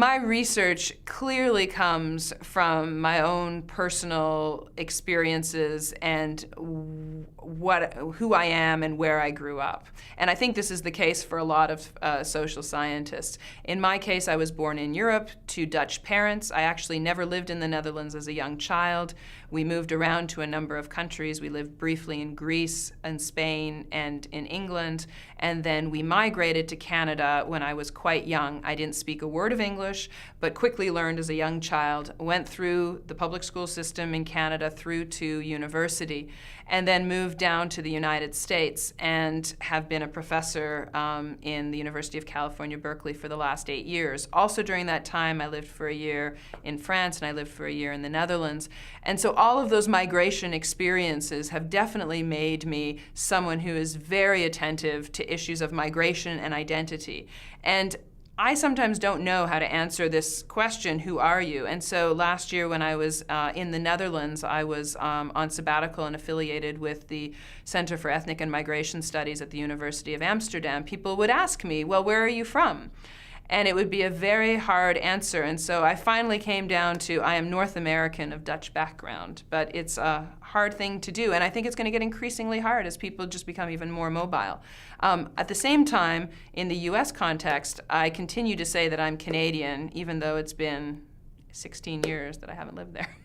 My research clearly comes from my own personal experiences and who I am and where I grew up. And I think this is the case for a lot of social scientists. In my case, I was born in Europe to Dutch parents. I actually never lived in the Netherlands as a young child. We moved around to a number of countries. We lived briefly in Greece and Spain and in England. And then we migrated to Canada when I was quite young. I didn't speak a word of English, but quickly learned as a young child, went through the public school system in Canada through to university, and then moved down to the United States and have been a professor in the University of California, Berkeley for the last 8 years. Also during that time, I lived for a year in France and I lived for a year in the Netherlands. And so all of those migration experiences have definitely made me someone who is very attentive to issues of migration and identity. And I sometimes don't know how to answer this question, who are you? And so last year when I was in the Netherlands, I was on sabbatical and affiliated with the Center for Ethnic and Migration Studies at the University of Amsterdam. People would ask me, well, where are you from? And it would be a very hard answer. And so I finally came down to, I am North American of Dutch background. But it's a hard thing to do. And I think it's going to get increasingly hard as people just become even more mobile. At the same time, in the US context, I continue to say that I'm Canadian, even though it's been 16 years that I haven't lived there.